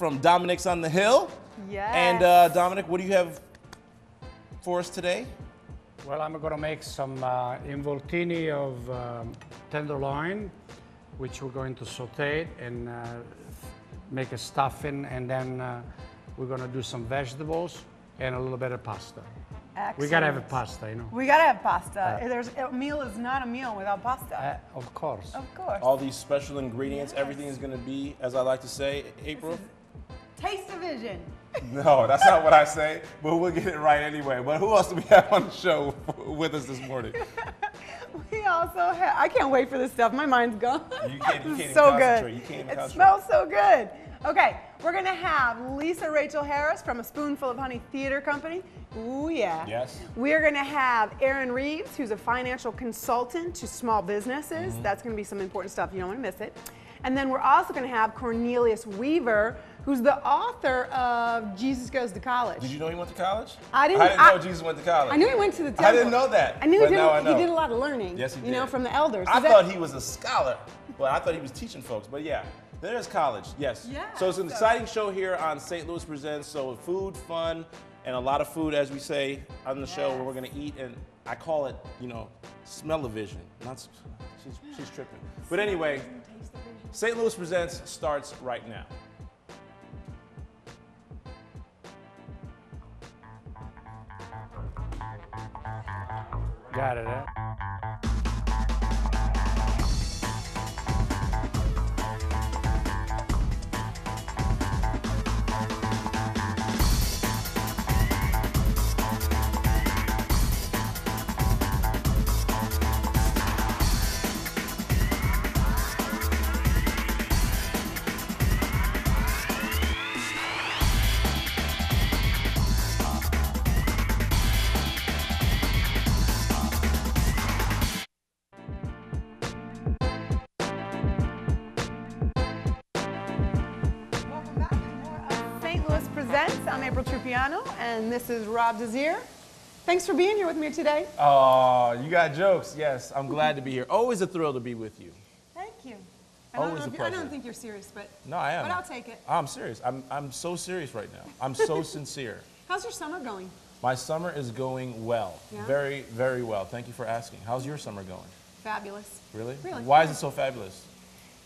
from Dominics on the Hill. Yes. And Dominic, what do you have for us today? Well, I'm going to make some involtini of tenderloin, which we're going to saute and make a stuffing, and then we're going to do some vegetables and a little bit of pasta. Excellent. We got to have a pasta, you know. We got to have pasta. A meal is not a meal without pasta. Of course. Of course. All these special ingredients, Yes. everything is going to be, as I like to say, April. Taste-o-vision. No, that's not what I say, but we'll get it right anyway. But who else do we have on the show with us this morning? We also have, I can't wait for this stuff. My mind's gone. You can't even so concentrate. good. You can't even It concentrate. smells so good. Okay, we're gonna have Lisa Rachel Harris from A Spoonful of Honey Theater Company. Ooh, yeah. Yes. We're gonna have Aaron Reeves, who's a financial consultant to small businesses. Mm-hmm. That's gonna be some important stuff. You don't wanna miss it. And then we're also gonna have Cornelius Weaver, who's the author of Jesus Goes to College. Did you know he went to college? I didn't know Jesus went to college. I knew he went to the temple. I didn't know that. I knew but he did, now I know. he did a lot of learning. Yes, he did. You know, from the elders. I Is that- thought he was a scholar. Well, I thought he was teaching folks, but yeah, there's college, yes. Yeah, So it's an so- exciting show here on St. Louis Presents. So food, fun, and a lot of food, as we say on the show, where we're gonna eat, and I call it, you know, smell-o-vision. Not, she's tripping. But anyway, St. Louis Presents starts right now. Got it, eh? Welcome back to more of St. Louis Presents. I'm Aprille Trupiano, and this is Rob Desir. Thanks for being here with me today. Oh, you got jokes. Yes, I'm glad to be here. Always a thrill to be with you. Thank you. Always a I pleasure. don't think you're serious, but No, I am. But I'll take it. I'm serious. I'm so serious right now. I'm so sincere. How's your summer going? My summer is going well. Yeah? Very, very well. Thank you for asking. How's your summer going? Fabulous. Really? Really? Why is it so fabulous?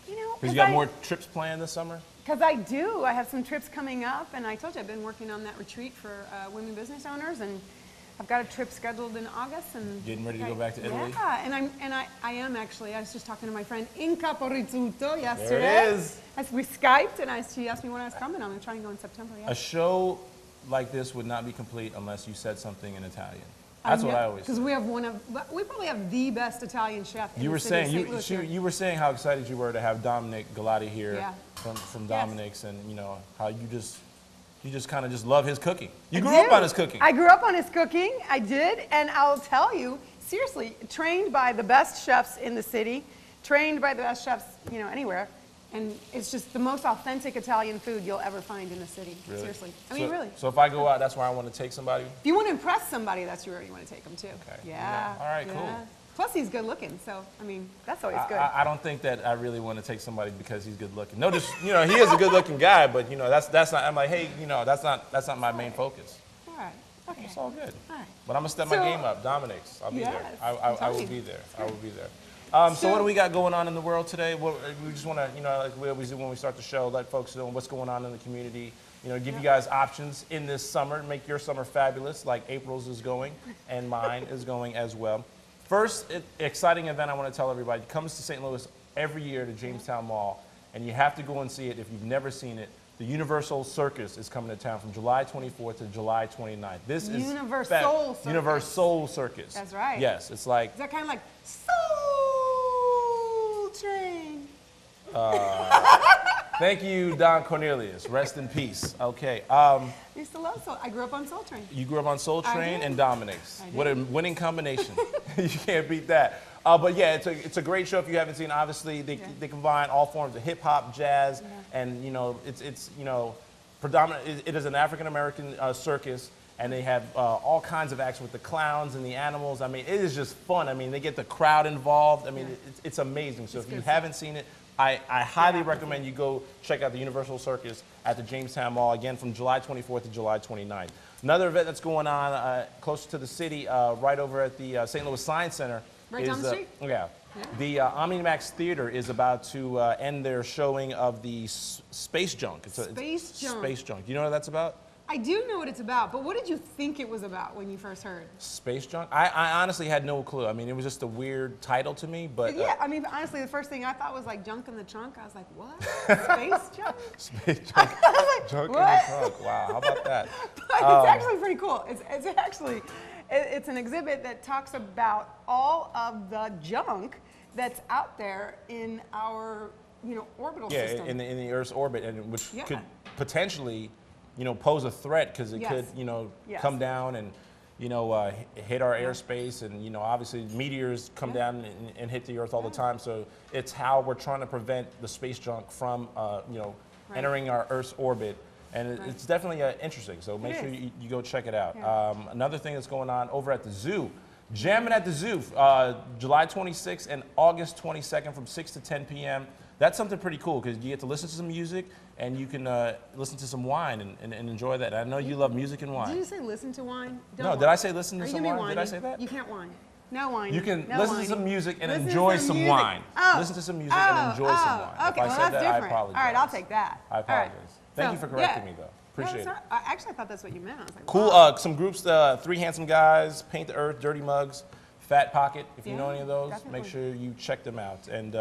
You know, Because you got more trips planned this summer? Because I do. I have some trips coming up, and I told you I've been working on that retreat for women business owners, and I've got a trip scheduled in August, and Getting ready to go back to Italy? Yeah, and I am actually. I was just talking to my friend in Caporizzuto yesterday. There it is. We Skyped, and she asked me when I was coming. I'm trying to go in September. Yeah. A show like this would not be complete unless you said something in Italian. That's what I always say. Because we probably have the best Italian chef. You were saying you were saying how excited you were to have Dominic Gallati here Yeah. from Yes. Dominics, and you know how you just kind of just love his cooking. You I grew do. up on his cooking. I grew up on his cooking. I did, and I'll tell you, seriously, trained by the best chefs in the city, trained by the best chefs, you know, anywhere, and it's just the most authentic Italian food you'll ever find in the city. Really? Seriously, I mean, really. So if I go out, that's where I want to take somebody. If you want to impress somebody, that's where you want to take them to. Okay. Yeah. All right, cool. Plus, he's good looking, so I mean, that's always good. I don't think that I really want to take somebody because he's good looking. No, just you know, he is a good looking guy, but you know, that's not. I'm like, hey, you know, that's not my main focus. All right. Okay. It's all good. All right. But I'm gonna step my So- game up. Dominics, I'll be Yes, there. I'm I telling will you. be there. I will be there. So So- what do we got going on in the world today? We just want to, you know, like we always do when we start the show, let folks know what's going on in the community. You know, give you guys options in this summer, make your summer fabulous, like April's is going, and mine is going as well. First exciting event I want to tell everybody comes to St. Louis every year to Jamestown Mall, and you have to go and see it if you've never seen it. The Universal Circus is coming to town from July 24th to July 29th. This is Universal Circus. Universal Circus. That's right. Yes, it's like Is that kind of like Soul Train? thank you, Don Cornelius. Rest in peace. Okay. I used to love Soul. I grew up on Soul Train. You grew up on Soul I Train did. and Dominics. I What a did. winning combination. You can't beat that. But yeah, it's a great show if you haven't seen. Obviously, they combine all forms of hip hop, jazz, and you know it's you know predominant. It is an African American circus, and they have all kinds of acts with the clowns and the animals. I mean, it is just fun. I mean, they get the crowd involved. I mean, it's amazing. So if you haven't seen it, I highly recommend you go check out the Universal Circus at the Jamestown Mall, again, from July 24th to July 29th. Another event that's going on closer to the city, right over at the St. Louis Science Center. Right down the street? Yeah. The Omnimax Theater is about to end their showing of the Space Junk. Space Junk. Space Junk. You know what that's about? I do know what it's about, but what did you think it was about when you first heard? Space Junk? I honestly had no clue. I mean, it was just a weird title to me, but... Yeah, I mean, honestly, the first thing I thought was like junk in the trunk. I was like, what? Space junk? Space Junk. Junk in the trunk. Wow, how about that? But it's actually pretty cool. It's actually, it's an exhibit that talks about all of the junk that's out there in our, orbital system. Yeah, in the Earth's orbit, and which Yeah. could potentially, pose a threat because it Yes. could, Yes. come down and, hit our airspace, and obviously meteors come down and hit the Earth all the time. So it's how we're trying to prevent the space junk from, entering our Earth's orbit. And it's definitely interesting. So make sure you go check it out. Yeah. Another thing that's going on over at the zoo. Jamming at the Zoo, July 26th and August 22nd from 6 to 10 p.m. That's something pretty cool because you get to listen to some music and you can listen to some wine and enjoy that. I know you love music and wine. Did you say listen to wine? No, did I say listen to some wine? Whiny? Did I say that? You can't whine. No whining. You can no listen whining. to some music and Listen to enjoy some some music. wine. Oh. Listen to some music and enjoy some wine. Okay, If I well, said that's that, different. I apologize. All right, I'll take that. I apologize. All right. Thank So, you for correcting yeah. me, though. No, Appreciate it's it. not, actually, I thought that's what you meant. I was like, Cool. wow. Some groups, Three Handsome Guys, Paint the Earth, Dirty Mugs, Fat Pocket. If you know any of those, definitely. make sure you check them out. And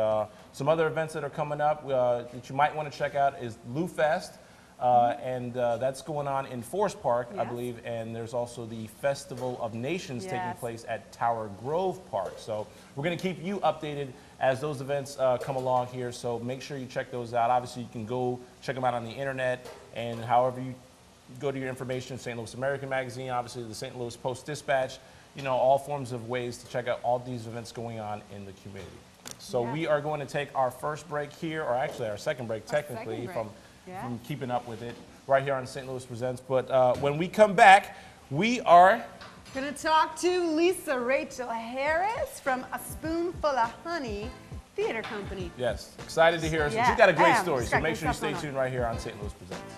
some other events that are coming up that you might want to check out is Lou Fest. And that's going on in Forest Park, I Yes. believe. And there's also the Festival of Nations taking Yes. place at Tower Grove Park. So we're going to keep you updated as those events come along here. So make sure you check those out. Obviously, you can go check them out on the internet, and however you go to your information, St. Louis American Magazine, obviously the St. Louis Post-Dispatch, all forms of ways to check out all these events going on in the community. So Yeah. we are going to take our first break here, or actually our second break technically, break. from Yeah. keeping up with it right here on St. Louis Presents. But when we come back, we are Gonna talk to Lisa Rachel Harris from A Spoonful of Honey Theater Company. excited to hear her. Yeah, She's got a I great am. story, She's so got make good sure you stuff stay going on. tuned right here on St. Louis Presents.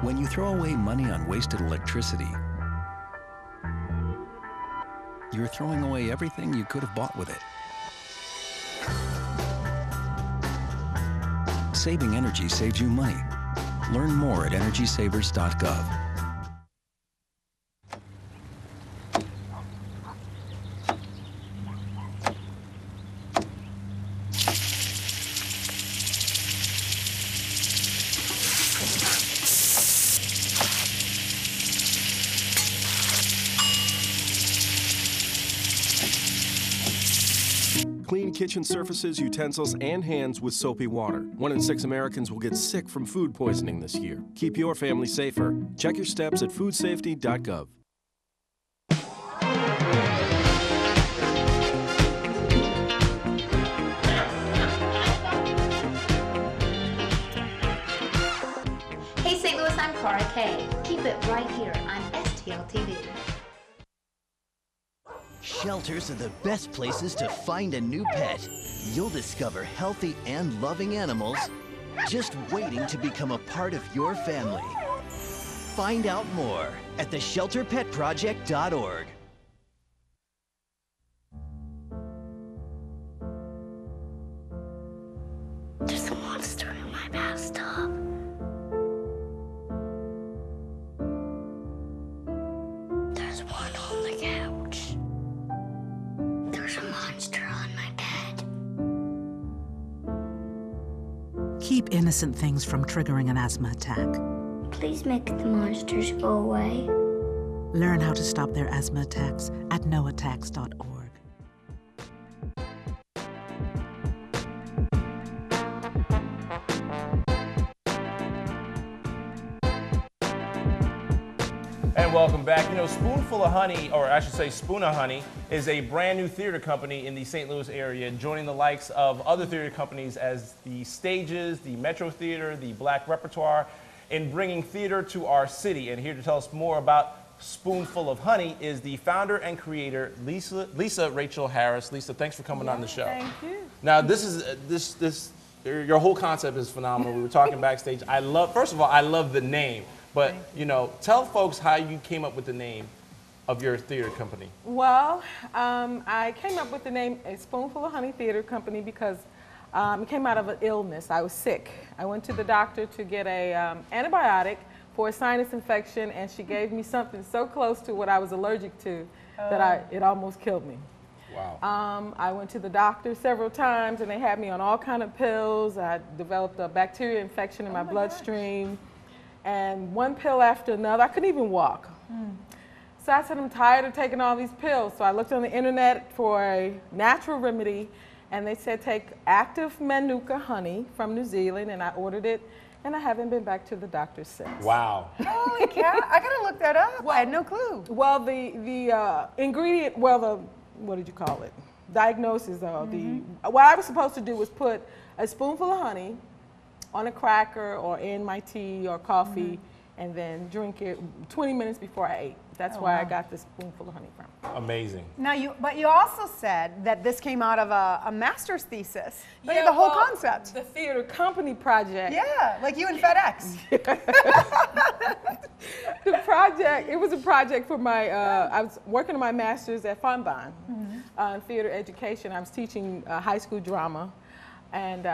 When you throw away money on wasted electricity, you're throwing away everything you could have bought with it. Saving energy saves you money. Learn more at EnergySavers.gov. Clean kitchen surfaces, utensils, and hands with soapy water. 1 in 6 Americans will get sick from food poisoning this year. Keep your family safer. Check your steps at foodsafety.gov. Hey St. Louis, I'm Cara Kay. Keep it right here on STL TV. Shelters are the best places to find a new pet. You'll discover healthy and loving animals just waiting to become a part of your family. Find out more at theshelterpetproject.org. There's a monster in my bathtub. There's one on the couch. There's a monster on my bed. Keep innocent things from triggering an asthma attack. Please make the monsters go away. Learn how to stop their asthma attacks at noattacks.org. And welcome back. You know, Spoonful of Honey, or I should say Spoon of Honey, is a brand new theater company in the St. Louis area, joining the likes of other theater companies as the Stages, the Metro Theater, the Black Repertoire, in bringing theater to our city. And here to tell us more about Spoonful of Honey is the founder and creator, Lisa Rachel Harris. Lisa, thanks for coming on the show. Thank you. Now, your whole concept is phenomenal. We were talking backstage. First of all, I love the name. But, you know, tell folks how you came up with the name of your theater company. Well, I came up with the name A Spoonful of Honey Theater Company because it came out of an illness. I was sick. I went to the doctor to get a antibiotic for a sinus infection, and she gave me something so close to what I was allergic to that it almost killed me. Wow. I went to the doctor several times, and they had me on all kinds of pills. I developed a bacteria infection in my bloodstream. And one pill after another, I couldn't even walk. So I said, I'm tired of taking all these pills. So I looked on the internet for a natural remedy, and they said take active Manuka honey from New Zealand, and I ordered it, and I haven't been back to the doctor since. Wow. Holy cow, I gotta look that up. Well, I had no clue. Well, the ingredient, what did you call it? Diagnosis, what I was supposed to do was put a spoonful of honey on a cracker or in my tea or coffee, and then drink it 20 minutes before I ate. That's where I got this spoonful of honey from. Amazing. Now but you also said that this came out of a master's thesis. Like the whole concept. The theater company project. Yeah, like you and FedEx. The project, it was a project for my, I was working on my master's at Fonbonne in theater education. I was teaching high school drama, and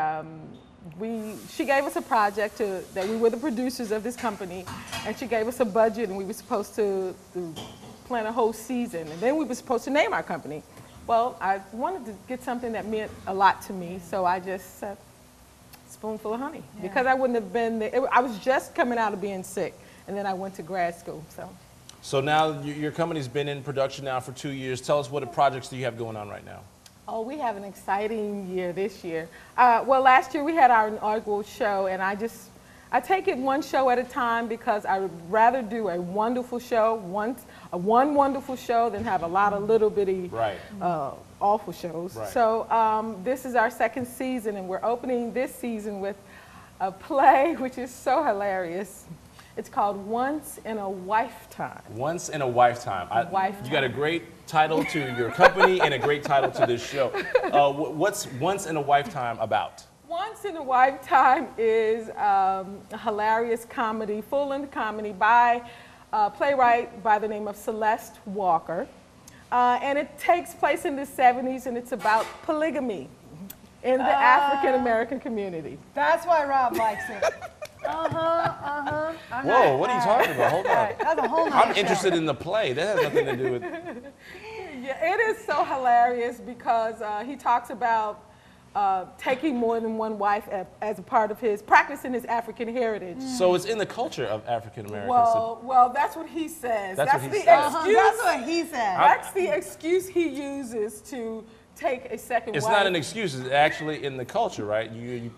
she gave us a project that we were the producers of this company, and she gave us a budget, and we were supposed to plan a whole season, and then we were supposed to name our company. Well, I wanted to get something that meant a lot to me, so I just said Spoonful of Honey, because I wouldn't have been there. I was just coming out of being sick, and then I went to grad school. So now your company's been in production now for 2 years. Tell us what projects do you have going on right now? Oh, we have an exciting year this year. Well, last year we had our inaugural show, and I take it one show at a time because I would rather do a wonderful show, one wonderful show, than have a lot of little bitty awful shows. Right. So this is our second season, and we're opening this season with a play which is so hilarious. It's called Once in a Lifetime. Once in a Lifetime. You got a great title to your company and a great title to this show. What's Once in a Lifetime about? Once in a Lifetime is a hilarious comedy, full-length comedy by a playwright by the name of Celeste Walker. And it takes place in the 70s, and it's about polygamy in the African-American community. That's why Rob likes it. Whoa, what are you talking about? Hold on. That's a whole I'm interested in the play. That has nothing to do with... Yeah, it is so hilarious because he talks about taking more than one wife as a part of practicing his African heritage. So it's in the culture of African Americans. Well, that's what he says. That's what he says. That's what he said. That's the excuse he uses to take a second wife. It's not an excuse. It's actually in the culture, right? You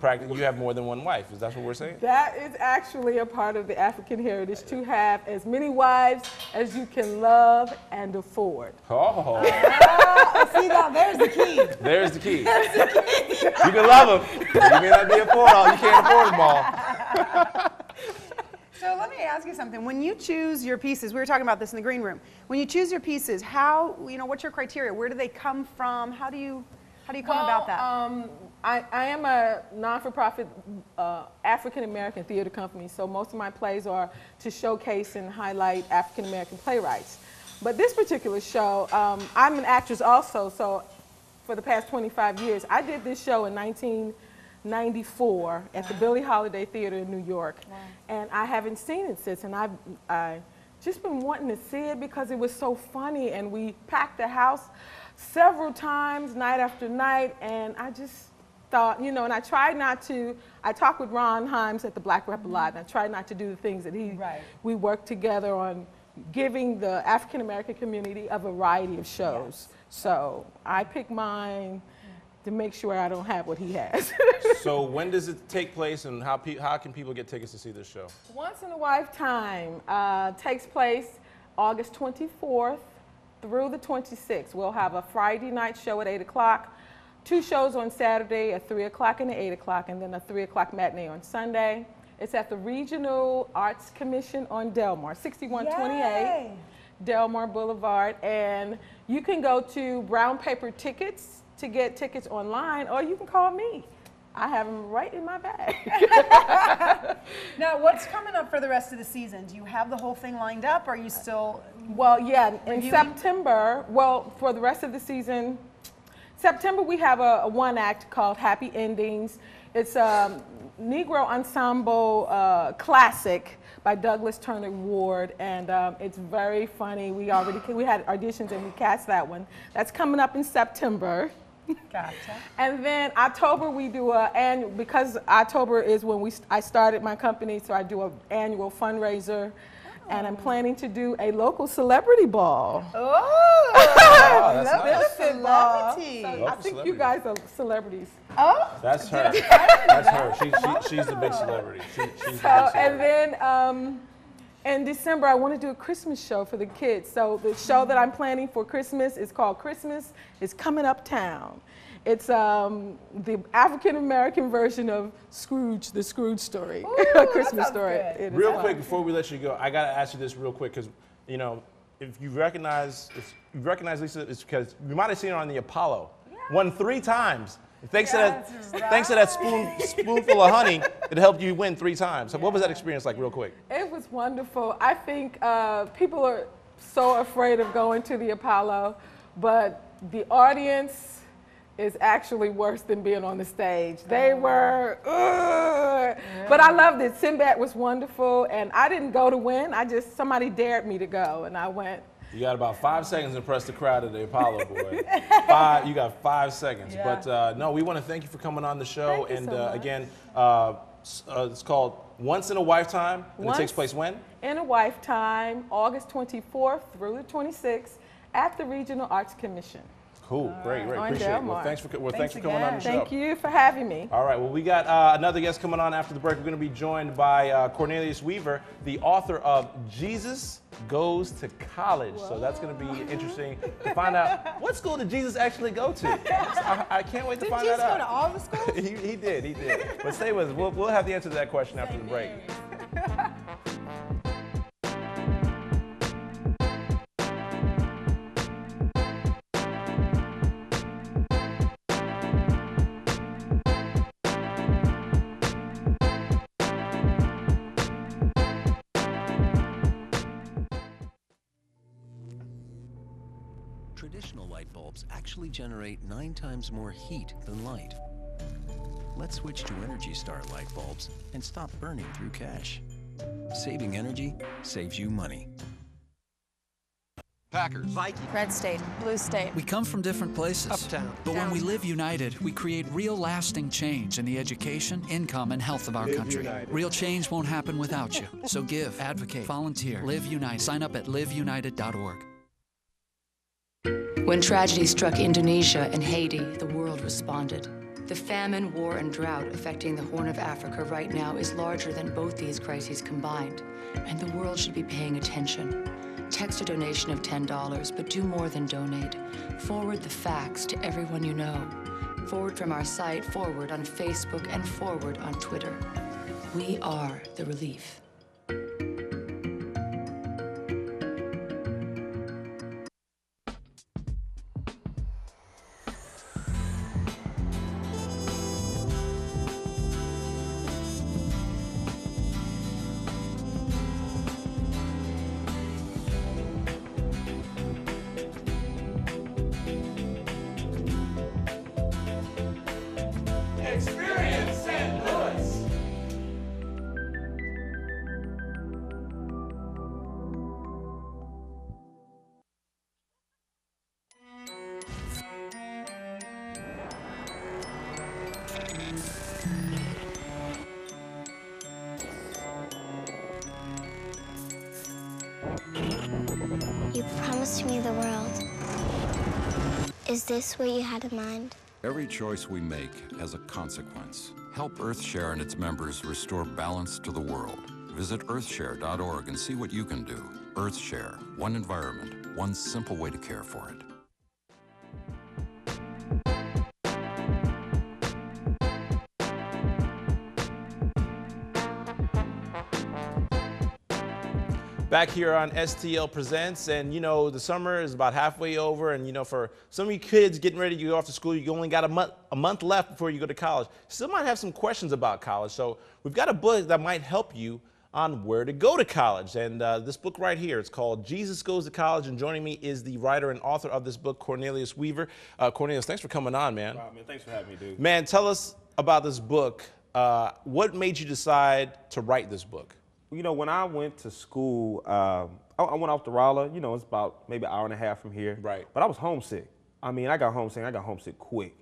have more than one wife. Is that what we're saying? That is actually a part of the African heritage, to have as many wives as you can love and afford. Oh. See, now there's the key. There's the key. You can love them. You may not be you can't afford them all. So let me ask you something. When you choose your pieces, we were talking about this in the green room. When you choose your pieces, what's your criteria? Where do they come from? How do you come about that? I am a non-for-profit African-American theater company, so most of my plays are to showcase and highlight African-American playwrights. But this particular show, I'm an actress also, so for the past 25 years, I did this show in 1994 at the Billie Holiday Theater in New York. Wow. And I haven't seen it since, and I've just been wanting to see it because it was so funny, and we packed the house several times, night after night, and I just thought, and I tried not to, I talked with Ron Himes at the Black Rep a lot, and I tried not to do the things that we worked together on giving the African American community a variety of shows. Yes. So I picked mine to make sure I don't have what he has. So when does it take place, and how can people get tickets to see this show? Once in a Lifetime takes place August 24th through the 26th. We'll have a Friday night show at 8 o'clock, 2 shows on Saturday at 3 o'clock and at 8 o'clock, and then a 3 o'clock matinee on Sunday. It's at the Regional Arts Commission on Delmar, 6128 Yay. Delmar Boulevard. And you can go to Brown Paper Tickets to get tickets online, or you can call me. I have them right in my bag. Now, what's coming up for the rest of the season? Do you have the whole thing lined up? Or are you still Well, yeah, in reviewing? September, well, for the rest of the season, September we have a one act called Happy Endings. It's a Negro Ensemble classic by Douglas Turner Ward, and it's very funny. We had auditions and we cast that one. That's coming up in September. Gotcha. And then October we do because October is when I started my company, so I do an annual fundraiser. And I'm planning to do a local celebrity ball. Oh, that's local nice. celebrity. So I think you guys are celebrities. Oh, That's her. That's her. She's the big celebrity. She's the big celebrity. And then in December, I want to do a Christmas show for the kids. So the show that I'm planning for Christmas is called Christmas is Coming Uptown. It's the African-American version of Scrooge, the Scrooge story, Ooh, Christmas that story. sounds good. It is Real fun. quick, before we let you go, I gotta ask you this real quick, because if you recognize Lisa, it's because you might have seen her on the Apollo. Won 3 times. Thanks to that spoonful of honey, it helped you win 3 times. So what was that experience like, real quick? It was wonderful. I think people are so afraid of going to the Apollo, but the audience is actually worse than being on the stage. They were, but I loved it. Sinbad was wonderful, and I didn't go to win. Somebody dared me to go, and I went. You got about 5 seconds to impress the crowd at the Apollo, boy. You got 5 seconds. Yeah. But no, we want to thank you for coming on the show. Thank you And so much. again, it's called Once in a Lifetime, and it takes place when? In a Lifetime, August 24th through the 26th at the Regional Arts Commission. Cool, great, On appreciate it. Well, Delmar. thanks for coming on again. the show. Thank you for having me. All right, well, we got another guest coming on after the break. We're going to be joined by Cornelius Weaver, the author of Jesus Goes to College. So that's going to be interesting to find out what school did Jesus actually go to. I can't wait to find that out. Did Jesus go to all the schools? He did. But stay with us. We'll have the answer to that question after the break. Traditional light bulbs actually generate 9 times more heat than light. Let's switch to Energy Star light bulbs and stop burning through cash. Saving energy saves you money. Packers, Vikings, Red State, Blue State. We come from different places. Uptown. But when we live united, we create real lasting change in the education, income, and health of our country. Real change won't happen without you. So give, advocate, volunteer, Live United. Sign up at liveunited.org. When tragedy struck Indonesia and Haiti, the world responded. The famine, war, and drought affecting the Horn of Africa right now is larger than both these crises combined, and the world should be paying attention. Text a donation of $10, but do more than donate. Forward the facts to everyone you know. Forward from our site, forward on Facebook, and forward on Twitter. We are the relief. Experience St. Louis. You promised me the world. Is this what you had in mind? Every choice we make has a consequence. Help EarthShare and its members restore balance to the world. Visit earthshare.org and see what you can do. EarthShare, one environment, one simple way to care for it. Back here on STL Presents, and you know, the summer is about halfway over, and you know, for some of you kids getting ready to go off to school, you only got a month left before you go to college. Still might have some questions about college, so we've got a book that might help you on where to go to college. And this book right here, it's called Jesus Goes to College, and joining me is the writer and author of this book, Cornelius Weaver. Cornelius, thanks for coming on, man. Wow, man, thanks for having me, dude. Man, tell us about this book. What made you decide to write this book? You know, when I went to school, I went off to Raleigh. You know, it's about maybe an hour and a half from here. Right. But I was homesick. I mean, I got homesick quick.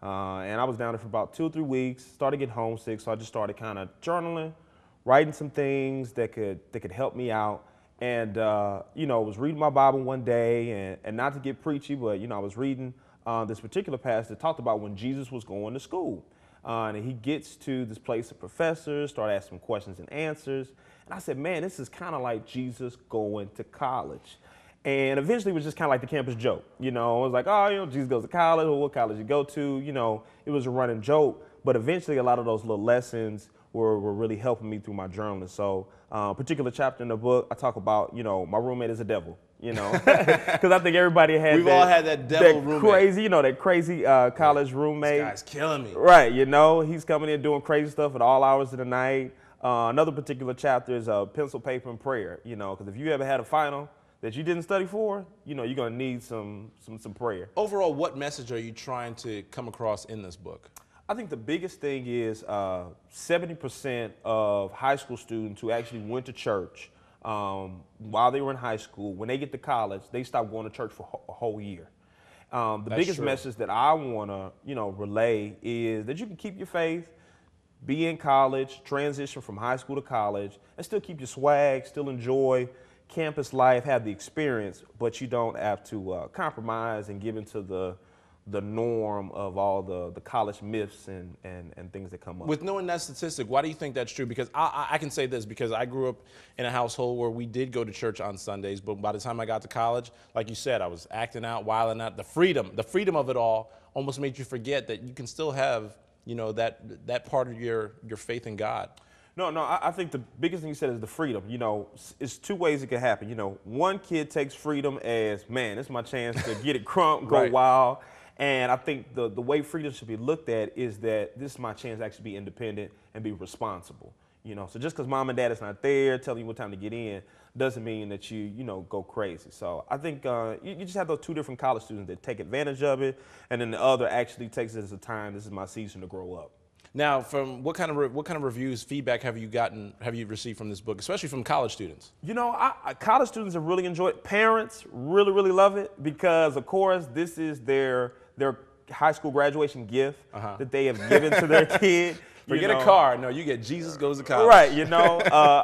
And I was down there for about 2 or 3 weeks, started getting homesick, so I just started kind of journaling, writing some things that could help me out. And, you know, I was reading my Bible one day, and not to get preachy, but, you know, I was reading this particular passage that talked about when Jesus was going to school. And he gets to this place of professors, start asking questions and answers. And I said, man, this is kind of like Jesus going to college. And eventually it was just kind of like the campus joke. You know, it was like, oh, you know, Jesus goes to college, or what college you go to. You know, it was a running joke. But eventually a lot of those little lessons were really helping me through my journaling. So particular chapter in the book, I talk about, you know, my roommate is a devil. You know, because I think everybody had We've all had that devil roommate. Crazy, you know, that crazy college roommate. This guy's killing me. Right, you know, he's coming in doing crazy stuff at all hours of the night. Another particular chapter is pencil, paper, and prayer, you know, because if you ever had a final that you didn't study for, you know, you're going to need some prayer. Overall, what message are you trying to come across in this book? I think the biggest thing is 70% of high school students who actually went to church while they were in high school, when they get to college, they stop going to church for a whole year. The biggest message that I want to, you know, relay is that you can keep your faith, be in college, transition from high school to college, and still keep your swag, still enjoy campus life, have the experience, but you don't have to compromise and give into the norm of all the college myths and things that come up. With knowing that statistic, why do you think that's true? Because I can say this, because I grew up in a household where we did go to church on Sundays, but by the time I got to college, like you said, I was acting out, wilding out. The freedom of it all almost made you forget that you can still have, you know, that part of your faith in God. No, I think the biggest thing you said is the freedom. You know, it's 2 ways it can happen. You know, one kid takes freedom as, man, it's my chance to get it crunk, go wild. And I think the way freedom should be looked at is that this is my chance to actually be independent and be responsible. You know, so just because mom and dad is not there telling you what time to get in doesn't mean that you know, go crazy. So I think you just have those 2 different college students that take advantage of it, and then the other actually takes it as a time, this is my season to grow up. Now, from what kind of reviews, feedback have you received from this book, especially from college students? You know, college students have really enjoyed it. Parents really love it because, of course, this is their high school graduation gift that they have given to their kid. Forget a car. No, you get Jesus Goes to College. Right, you know.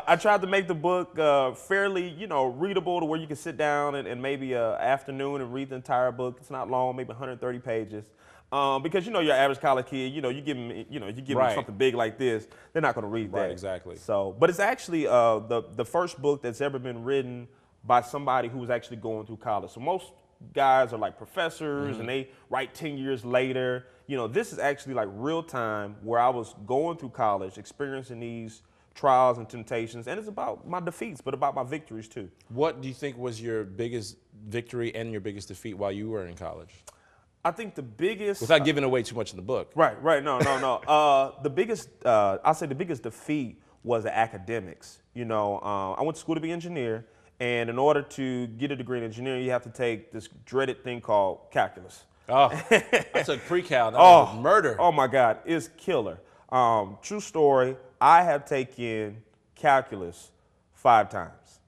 I tried to make the book fairly, you know, readable to where you can sit down and maybe an afternoon and read the entire book. It's not long, maybe 130 pages. Because, you know, your average college kid, you know, you give them something big like this, they're not going to read that. Right, exactly. So, but it's actually the first book that's ever been written by somebody who was actually going through college. So most guys are like professors and they write 10 years later. You know, this is actually like real time where I was going through college, experiencing these trials and temptations, and it's about my defeats, but about my victories too. What do you think was your biggest victory and your biggest defeat while you were in college? I think the biggest... Without giving away too much in the book. Right, no. The biggest, I'll say the biggest defeat was the academics. You know, I went to school to be an engineer, and in order to get a degree in engineering, you have to take this dreaded thing called calculus. Oh, I took pre-cal. That was murder. Oh my God, it's killer. True story, I have taken calculus 5 times,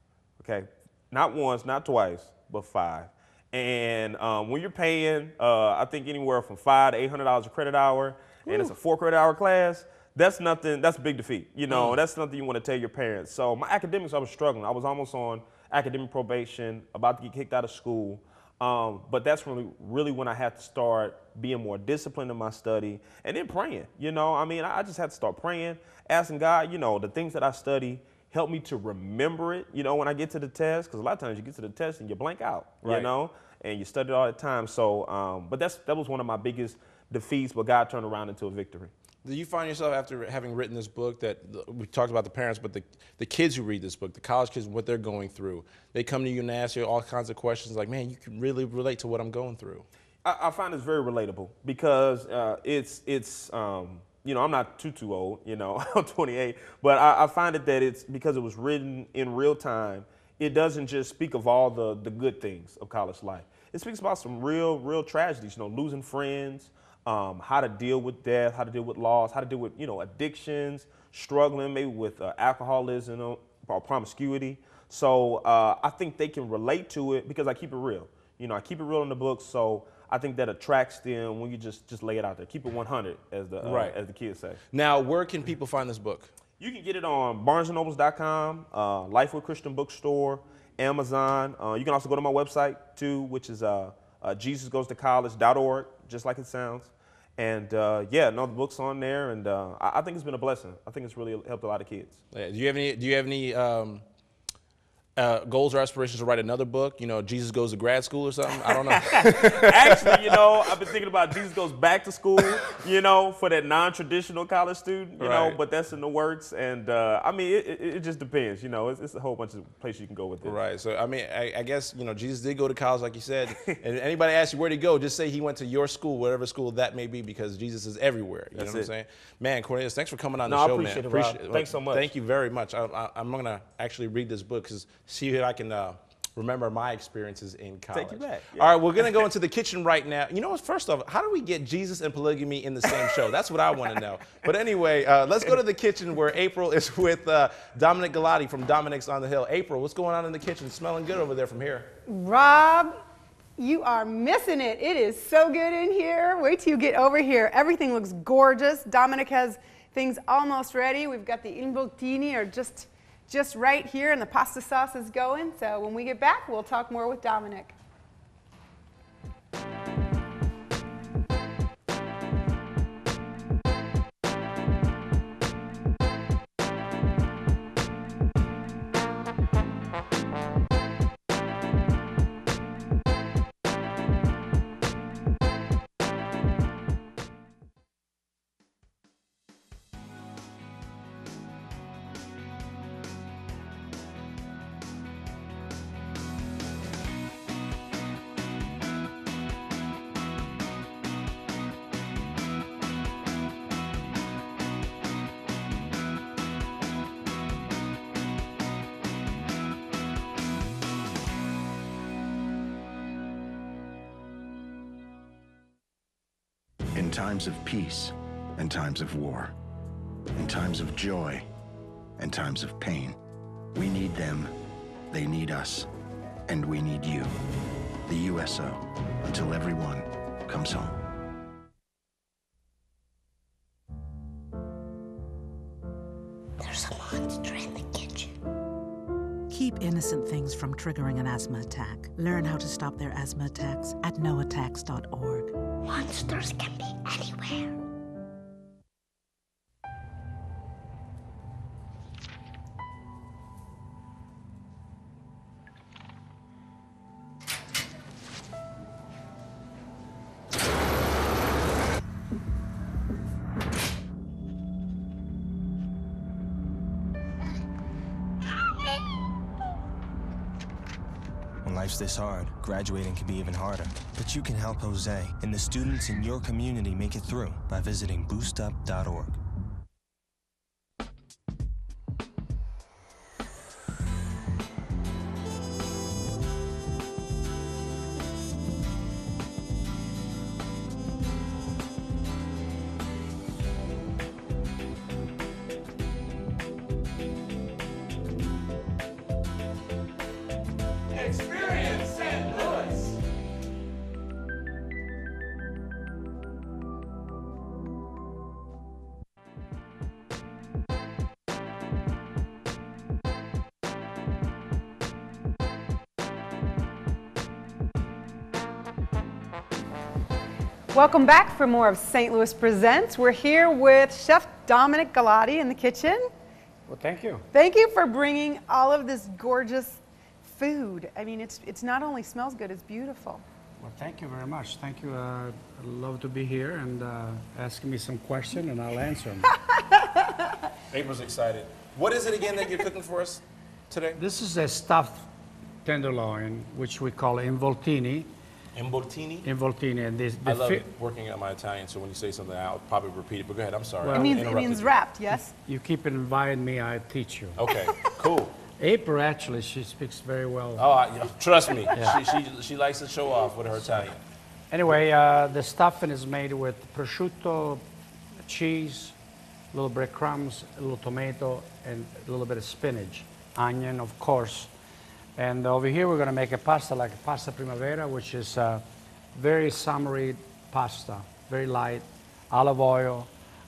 okay? Not once, not twice, but 5. And when you're paying, I think anywhere from $500 to $800 a credit hour, and it's a 4 credit hour class, that's nothing, that's a big defeat. You know, that's nothing you want to tell your parents. So my academics, I was struggling. I was almost on academic probation, about to get kicked out of school. But that's really when I had to start being more disciplined in my study and then praying. You know, I mean, I just had to start praying, asking God, you know, the things that I study, help me to remember it, you know, when I get to the test, because a lot of times you get to the test and you blank out, you know, and you study it all the time. So, but that was one of my biggest defeats, but God turned around into a victory. Do you find yourself, after having written this book, that we talked about the parents, but the kids who read this book, the college kids, what they're going through, they come to you and ask you all kinds of questions like, man, you can really relate to what I'm going through? I find it's very relatable because you know, I'm not too old, you know, I'm 28, but I find it that it's because it was written in real time, it doesn't just speak of all the good things of college life. It speaks about some real tragedies, you know, losing friends, how to deal with death, how to deal with loss, how to deal with, you know, addictions, struggling maybe with alcoholism or promiscuity. So I think they can relate to it because I keep it real. You know, I keep it real in the book, so I think that attracts them when you just lay it out there. Keep it 100, as the kids say. Now, where can people find this book? You can get it on BarnesandNobles.com, Lifewood Christian Bookstore, Amazon. You can also go to my website too, which is JesusGoesToCollege.org, just like it sounds. And yeah, no, the book's on there, and I think it's been a blessing. I think it's really helped a lot of kids. Yeah. Do you have any goals or aspirations to write another book? You know, Jesus Goes to Grad School or something? I don't know. Actually, you know, I've been thinking about Jesus Goes Back to School, you know, for that non-traditional college student, you know, but that's in the works. And I mean, it just depends, you know, it's a whole bunch of places you can go with it. Right. So, I mean, I guess, you know, Jesus did go to college, like you said. And anybody asks you where'd he go, just say he went to your school, whatever school that may be, because Jesus is everywhere. You know what I'm saying? Man, Cornelius, thanks for coming on the show, man. I appreciate it, Rob. Thanks so much. Thank you very much. I'm going to actually read this book because see if I can remember my experiences in college. Take you back. Yeah. All right, we're going to go into the kitchen right now. You know what, first off, how do we get Jesus and polygamy in the same show? That's what I want to know. But anyway, let's go to the kitchen where Aprille is with Dominic Gallati from Dominics on the Hill. Aprille, what's going on in the kitchen? Smelling good over there from here. Rob, you are missing it. It is so good in here. Wait till you get over here. Everything looks gorgeous. Dominic has things almost ready. We've got the involtini are just right here, and the pasta sauce is going. So when we get back, we'll talk more with Dominic. In times of peace and times of war, in times of joy and times of pain, we need them, they need us, and we need you, the USO, until everyone comes home. There's a monster in the kitchen. Keep innocent things from triggering an asthma attack. Learn how to stop their asthma attacks at noattacks.org. Monsters can be anywhere. When life's this hard, graduating can be even harder. But you can help Jose and the students in your community make it through by visiting boostup.org. Experience St. Louis. Welcome back for more of St. Louis Presents. We're here with Chef Dominic Gallati in the kitchen. Well, thank you. Thank you for bringing all of this gorgeous food. I mean, it's not only smells good, it's beautiful. Well, thank you very much. Thank you. I'd love to be here and asking me some questions, and I'll answer them. April's excited. What is it again that you're cooking for us today? This is a stuffed tenderloin, which we call involtini. Involtini? Involtini. And I love working on my Italian, so when you say something, I'll probably repeat it. But go ahead, I'm sorry. Well, it means wrapped, yes? You keep inviting me, I teach you. Okay, cool. April, actually, she speaks very well. Oh, trust me. Yeah. She likes to show off with her Italian. Anyway, the stuffing is made with prosciutto, cheese, little breadcrumbs, a little tomato, and a little bit of spinach, onion, of course. And over here, we're going to make a pasta like pasta primavera, which is very summery pasta, very light, olive oil,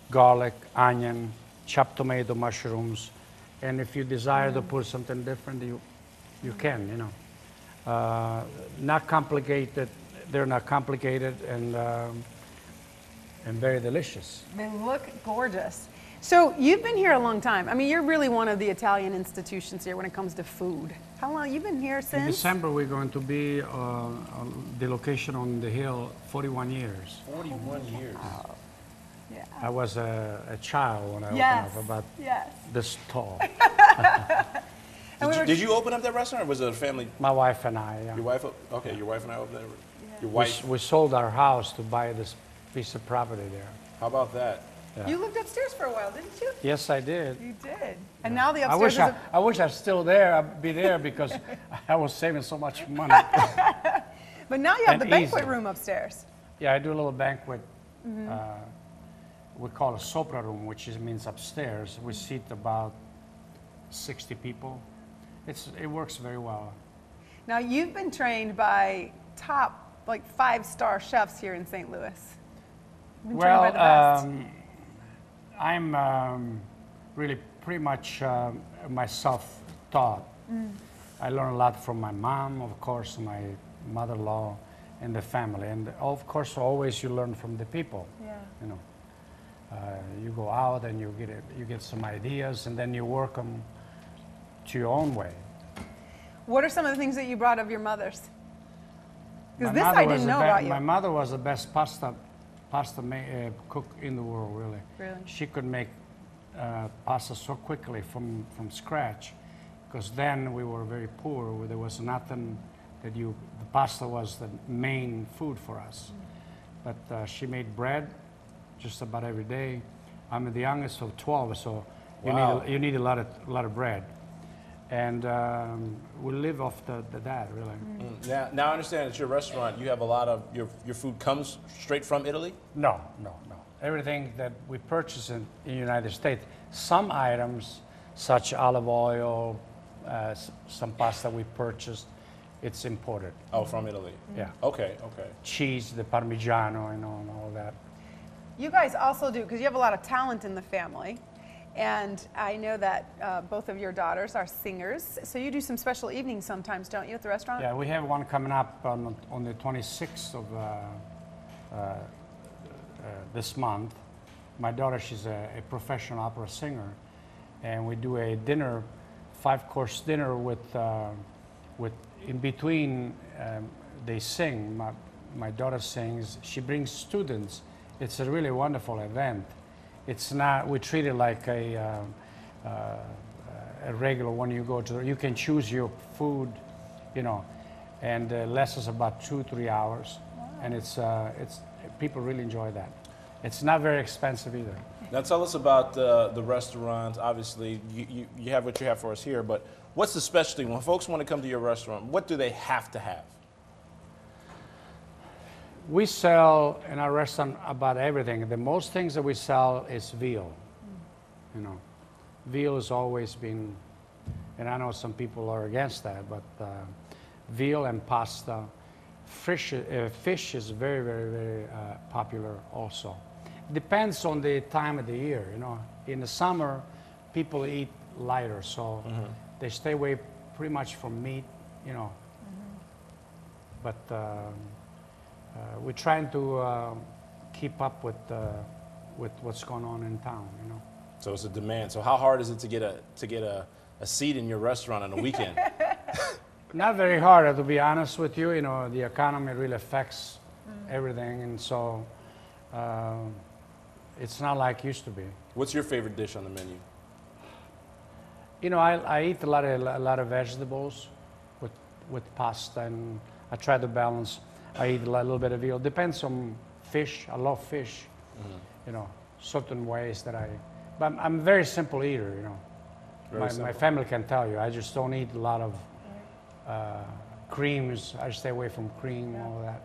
garlic, onion, chopped tomato, mushrooms. And if you desire to put something different, you can, you know. Not complicated. They're not complicated and very delicious. They look gorgeous. So you've been here a long time. I mean, you're really one of the Italian institutions here when it comes to food. How long? You've been here since? In December, we're going to be on the location on the hill 41 years. 41 years. Yeah. I was a child when I opened up, about this tall. Did you open up that restaurant, or was it a family? My wife and I, yeah. Your wife? Okay, your wife and I opened that. Your wife? We sold our house to buy this piece of property there. How about that? Yeah. You lived upstairs for a while, didn't you? Yes, I did. You did. And now the upstairs I wish I was still there. I'd be there because I was saving so much money. But now you have And the banquet easy. room upstairs. Yeah, I do a little banquet. Mhm. We call it sopra room, which means upstairs. We seat about 60 people. It works very well. Now you've been trained by top, like 5-star chefs here in St. Louis. You've been trained by the best. I'm really pretty much myself-taught. I learned a lot from my mom, of course, my mother-in-law, and the family. And of course, always you learn from the people. Yeah. You know, you go out and you get some ideas, and then you work them to your own way. What are some of the things that you brought of your mother's? Because My this mother I was didn't the know be- about you. My mother was the best pasta cook in the world, really. Really? She could make pasta so quickly from scratch, because then we were very poor. There was nothing the pasta was the main food for us. But she made bread just about every day. I'm the youngest of 12, so Wow. you need a lot of bread. And we live off that, really. Now I understand at your restaurant, you have a lot of your food comes straight from Italy? No. Everything that we purchase in the United States, some items, such olive oil, some pasta we purchased, it's imported. Oh, from Italy? Yeah. Okay. Cheese, the Parmigiano, and all that. You guys also do, because you have a lot of talent in the family. And I know that both of your daughters are singers. So you do some special evenings sometimes, don't you, at the restaurant? Yeah, we have one coming up on the 26th of this month. My daughter, she's a professional opera singer, and we do a dinner, 5-course dinner with in between they sing. My daughter sings. She brings students. It's a really wonderful event. It's not, we treat it like a regular one you go to. You can choose your food, you know, and lessons about 2-3 hours. Wow. And it's people really enjoy that. It's not very expensive either. Now tell us about the restaurant. Obviously, you have what you have for us here, but what's the specialty? When folks want to come to your restaurant, what do they have to have? We sell in our restaurant about everything. The most things that we sell is veal. You know, veal has always been, and I know some people are against that, but veal and pasta. Fish is very, very, very popular also. Depends on the time of the year. You know, in the summer, people eat lighter, so they stay away pretty much from meat. You know, but. We're trying to keep up with what's going on in town, you know. So it's a demand. So how hard is it to get a seat in your restaurant on the weekend? Not very hard, to be honest with you. You know, the economy really affects everything, and so it's not like it used to be. What's your favorite dish on the menu? You know, I eat a lot of vegetables with pasta, and I try to balance. I eat a little bit of veal. Depends on fish. I love fish. You know, certain ways that but I'm a very simple eater. You know, my family can tell you. I just don't eat a lot of creams. I stay away from cream, all of that.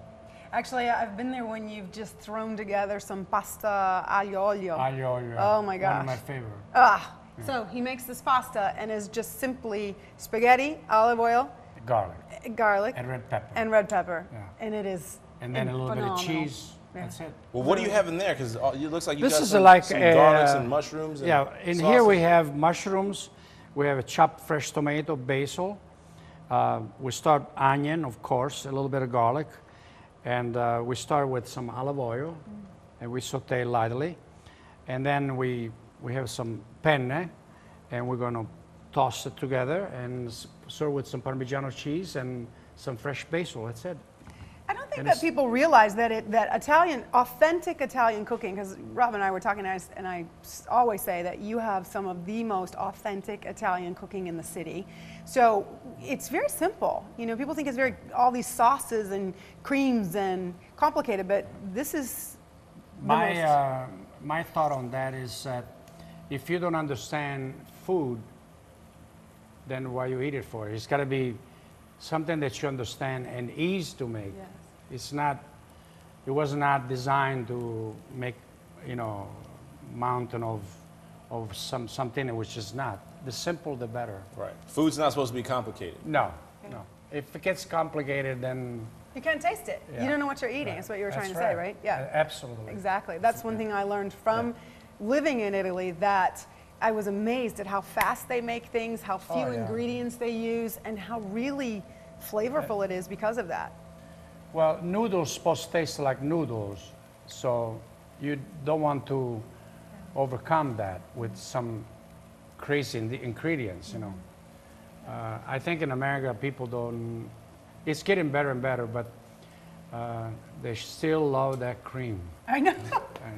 Actually, I've been there when you've just thrown together some pasta aglio olio. Aglio olio. Oh my gosh. One of my favorite. Ah. Yeah. So he makes this pasta and is just simply spaghetti, olive oil, garlic, and red pepper. Yeah. And it is and then a little phenomenal. bit of cheese. Yeah. That's it. Well, what do you have in there? Because it looks like you this got is some, like some garlics and mushrooms. And yeah, in here we have mushrooms. We have a chopped fresh tomato, basil. We start onion, of course, a little bit of garlic. And we start with some olive oil, and we saute lightly. And then we have some penne, and we're going to toss it together and serve with some Parmigiano cheese and some fresh basil. That's it. I don't think that people realize that authentic Italian cooking, because Rob and I were talking, and I always say that you have some of the most authentic Italian cooking in the city. So it's very simple. You know, people think it's all these sauces and creams and complicated, but this is my thought on that is that if you don't understand food, then why you eat it for? It's got to be something that you understand and easy to make. Yes. It was not designed to make, you know, mountain of something which is not. The simple, the better. Right. Food's not supposed to be complicated. No, no. If it gets complicated, then you can't taste it. Yeah. You don't know what you're eating. That's what you were trying to say, right? Yeah. Absolutely. Exactly. That's one thing I learned from living in Italy, that I was amazed at how fast they make things, how few ingredients they use, and how really flavorful it is because of that. Well, noodles supposed to taste like noodles, so you don't want to overcome that with some crazy ingredients, you know. I think in America people don't, it's getting better and better, but they still love that cream. I know.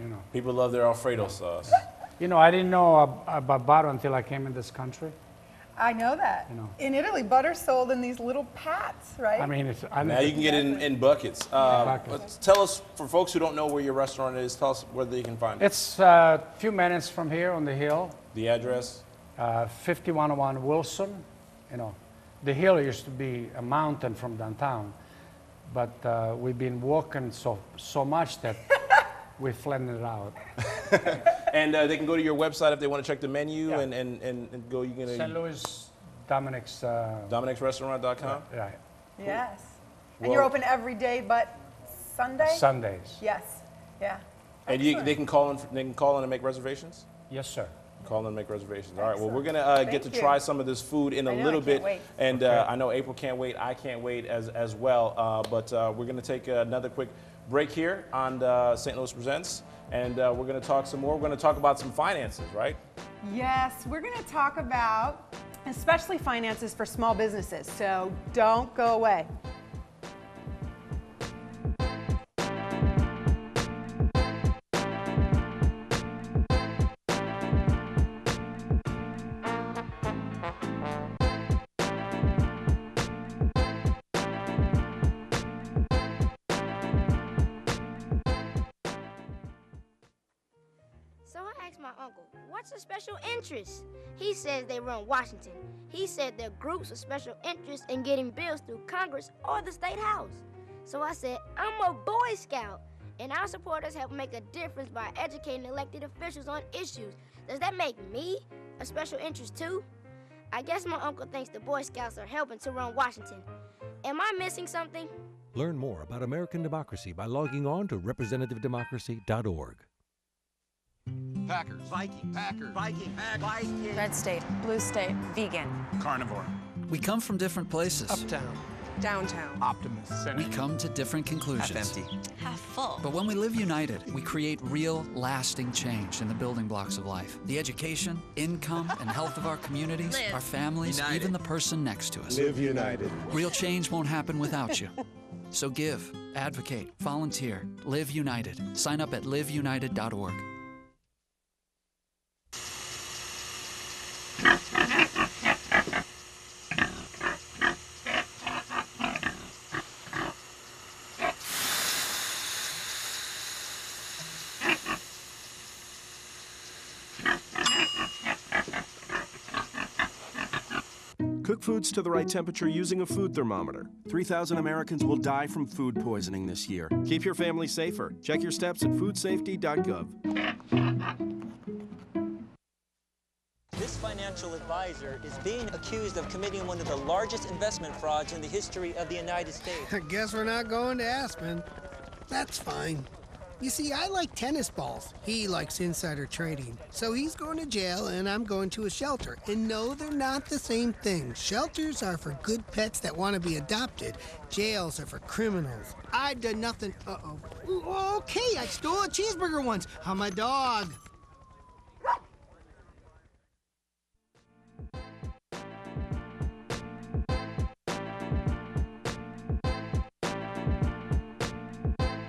You know. People love their Alfredo sauce. You know, I didn't know about butter until I came in this country. I know that. You know. In Italy, butter's sold in these little pats, right? I mean, now you can get it in buckets. Tell us, for folks who don't know where your restaurant is, tell us where they can find it. It's a few minutes from here on the hill. The address? 5101 Wilson. You know, the hill used to be a mountain from downtown, but we've been walking so much that we flattened it out. And they can go to your website if they want to check the menu and go. You can St. Louis Dominics. DominicsRestaurant.com. Right. Yes. And you're open every day, but Sunday. Sundays. Yes. Yeah. And they can call in. They can call in and make reservations. Yes, sir. Call in and make reservations. All right. Well, we're gonna get to try some of this food in a little bit, and I know April can't wait. I can't wait as well. But we're gonna take another quick break here on St. Louis Presents, and we're gonna talk some more. We're gonna talk about some finances, right? Yes, we're gonna talk about especially finances for small businesses. So don't go away. My uncle, what's a special interest? He says they run Washington. He said they're groups of special interest in getting bills through Congress or the State House. So I said, I'm a Boy Scout, and our supporters help make a difference by educating elected officials on issues. Does that make me a special interest too? I guess my uncle thinks the Boy Scouts are helping to run Washington. Am I missing something? Learn more about American democracy by logging on to representativedemocracy.org. Packers. Vikings. Packers. Viking. Red state. Blue state. Vegan. Carnivore. We come from different places. Uptown. Downtown. Optimist. We come to different conclusions. Half empty. Half full. But when we live united, we create real, lasting change in the building blocks of life. The education, income, and health of our communities, Live. our families, United. even the person next to us. Live united. Real change won't happen without you. So give, advocate, volunteer, live united. Sign up at liveunited.org. Cook foods to the right temperature using a food thermometer. 3,000 Americans will die from food poisoning this year. Keep your family safer. Check your steps at foodsafety.gov. This financial advisor is being accused of committing one of the largest investment frauds in the history of the United States. I guess we're not going to Aspen. That's fine. You see, I like tennis balls. He likes insider trading. So he's going to jail and I'm going to a shelter. And no, they're not the same thing. Shelters are for good pets that want to be adopted. Jails are for criminals. I've done nothing. Uh-oh. Ooh, okay, I stole a cheeseburger once. I'm a dog.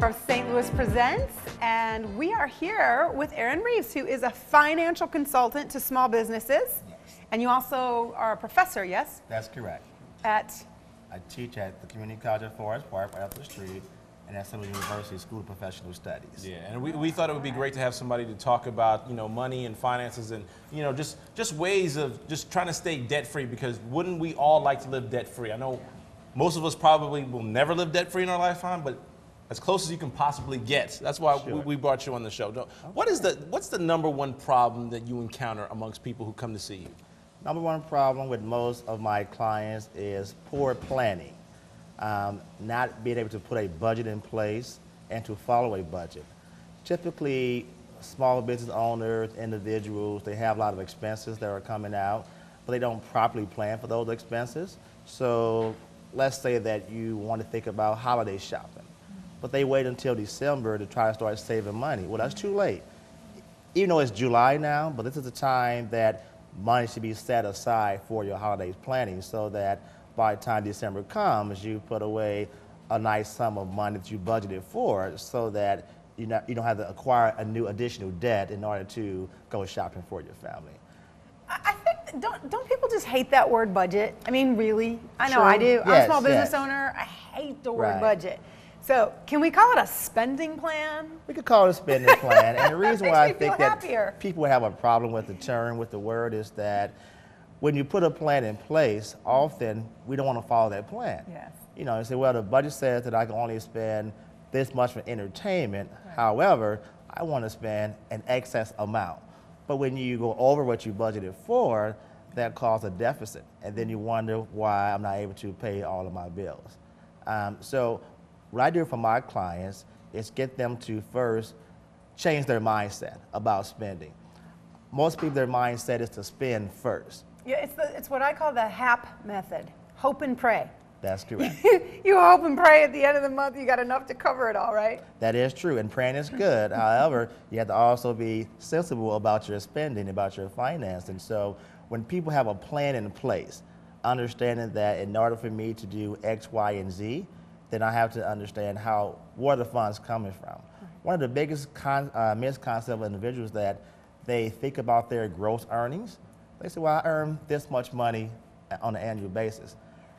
Of St. Louis Presents, and we are here with Aaron Reeves, who is a financial consultant to small businesses. And you also are a professor, yes? That's correct. At? I teach at the Community College of Forest Park, right up the street, and at St. Louis University School of Professional Studies. Yeah, and we thought it would be great to have somebody to talk about, you know, money and finances and, you know, just ways of just trying to stay debt-free, because wouldn't we all like to live debt-free? I know most of us probably will never live debt-free in our lifetime, but as close as you can possibly get. That's why we brought you on the show. What's the number one problem that you encounter amongst people who come to see you? Number one problem with most of my clients is poor planning. Not being able to put a budget in place and to follow a budget. Typically, small business owners, individuals, they have a lot of expenses that are coming out, but they don't properly plan for those expenses. So let's say that you want to think about holiday shopping, but they wait until December to try to start saving money. Well, that's too late. Even though it's July now, but this is the time that money should be set aside for your holidays planning, so that by the time December comes, you put away a nice sum of money that you budgeted for, so that you don't have to acquire a new additional debt in order to go shopping for your family. I think, don't people just hate that word budget? I mean, really? I know True. I do. Yes, I'm a small business yes. owner. I hate the word Right. budget. So can we call it a spending plan? We could call it a spending plan, and the reason why I Makes me think feel that happier. people have a problem with the term, with the word, is that when you put a plan in place, often we don't want to follow that plan. Yes. You know, you say, well, the budget says that I can only spend this much for entertainment. However, I want to spend an excess amount. But when you go over what you budgeted for, that causes a deficit, and then you wonder why I'm not able to pay all of my bills. So what I do for my clients is get them to first change their mindset about spending. Most people, their mindset is to spend first. Yeah, it's what I call the HAP method, hope and pray. That's correct. You hope and pray at the end of the month you got enough to cover it all, right? That is true, and praying is good. However, you have to also be sensible about your spending, about your finance. And so when people have a plan in place, understanding that in order for me to do X, Y, and Z, then I have to understand where the funds coming from. One of the biggest misconceptions of individuals that they think about their gross earnings. They say, well, I earn this much money on an annual basis.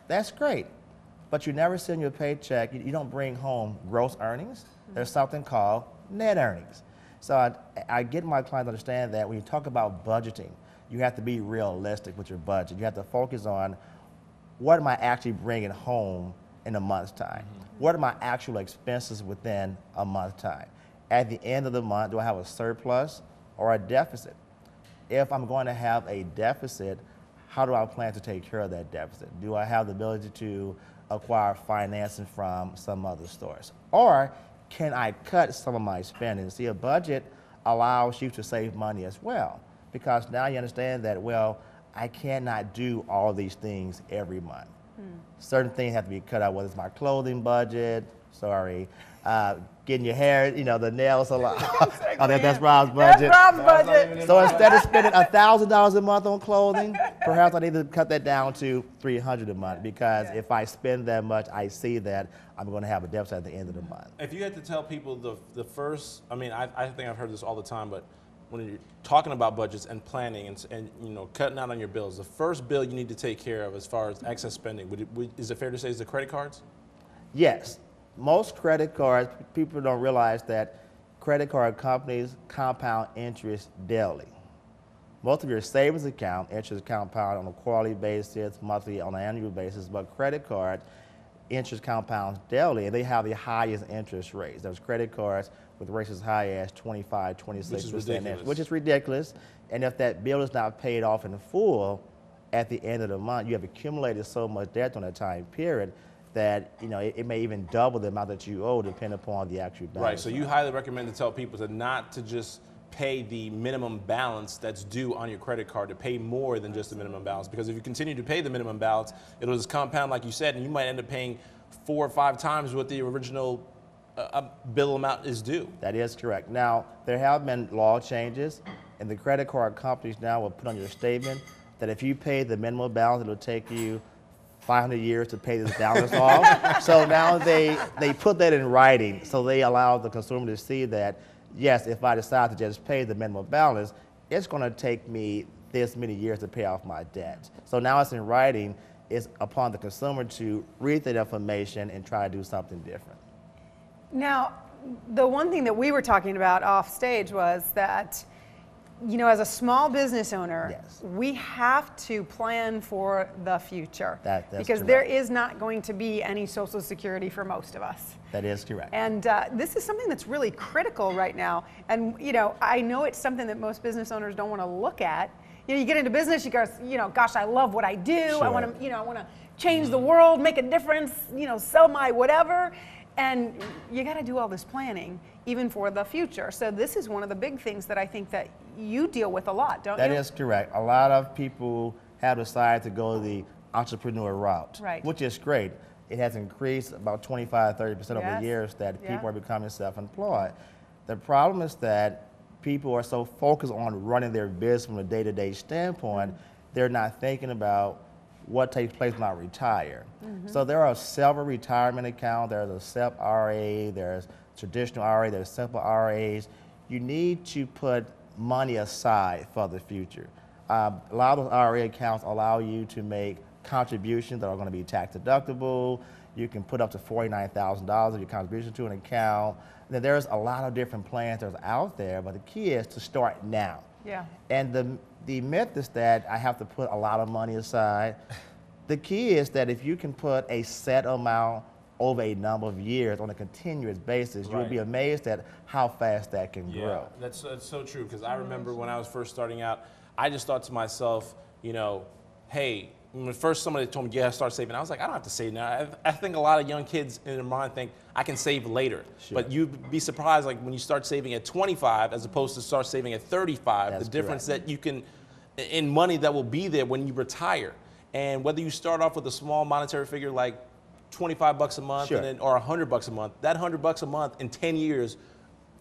That's great, but you never send your paycheck, you don't bring home gross earnings. There's something called net earnings. So I get my clients to understand that when you talk about budgeting, you have to be realistic with your budget. You have to focus on what am I actually bringing home in a month's time? What are my actual expenses within a month's time? At the end of the month, do I have a surplus or a deficit? If I'm going to have a deficit, how do I plan to take care of that deficit? Do I have the ability to acquire financing from some other source? Or can I cut some of my spending? See, a budget allows you to save money as well, because now you understand that, well, I cannot do all these things every month. Certain things have to be cut out, whether it's my clothing budget, getting your hair, the nail salon. That's Rob's budget. That's Rob's budget. So instead of spending $1,000 a month on clothing, perhaps I need to cut that down to $300 a month, because if I spend that much, I see that I'm going to have a deficit at the end of the month. If you had to tell people the first, I think I've heard this all the time, but when you're talking about budgets and planning and cutting out on your bills, the first bill you need to take care of as far as excess spending, is it fair to say is the credit cards? Yes. Most credit cards, people don't realize that credit card companies compound interest daily. Most of your savings account interest compound on a quarterly basis, monthly, on an annual basis, but credit card interest compounds daily, and they have the highest interest rates. There's credit cards with rates as high as 25, 26%, which is ridiculous. And if that bill is not paid off in full at the end of the month, you have accumulated so much debt on that time period that it may even double the amount that you owe, depending upon the actual balance. Right. So you highly recommend to tell people not to just pay the minimum balance that's due on your credit card, to pay more than just the minimum balance. Because if you continue to pay the minimum balance, it'll just compound, like you said, and you might end up paying 4 or 5 times what the original bill amount is due. That is correct. Now, there have been law changes, and the credit card companies now will put on your statement that if you pay the minimum balance, it'll take you 500 years to pay this balance off. So now they put that in writing, so they allow the consumer to see that, yes, if I decide to just pay the minimum balance, it's going to take me this many years to pay off my debt. So now it's in writing. It's upon the consumer to read that information and try to do something different. Now, the one thing that we were talking about off stage was that, as a small business owner, we have to plan for the future. That's because correct. there is not going to be any Social Security for most of us. That is correct. And this is something that's really critical right now. And I know it's something that most business owners don't want to look at. You get into business, you go, gosh, I love what I do. Sure. I want to change the world, make a difference, sell my whatever. And you got to do all this planning, even for the future. So this is one of the big things that I think that you deal with a lot, don't you? That is correct. A lot of people have decided to go the entrepreneur route, which is great. It has increased about 25–30% over the years that people are becoming self-employed. The problem is that people are so focused on running their business from a day-to-day standpoint, they're not thinking about what takes place when I retire. So there are several retirement accounts. There's a SEP RA, there's traditional RA, there's simple RAs. You need to put money aside for the future. A lot of those RA accounts allow you to make contributions that are going to be tax deductible. You can put up to $49,000 of your contribution to an account. And then there's a lot of different plans that's out there, but the key is to start now. Yeah. And the myth is that I have to put a lot of money aside. The key is that if you can put a set amount over a number of years on a continuous basis, you'll be amazed at how fast that can grow. That's so true, because I remember when I was first starting out, I just thought to myself, hey, when first somebody told me, start saving, I was like, I don't have to save now. I think a lot of young kids in their mind think, I can save later. But you'd be surprised, like when you start saving at 25 as opposed to start saving at 35, the difference that you can, in money that will be there when you retire. And whether you start off with a small monetary figure like $25 a month and then, or $100 a month, that $100 a month in 10 years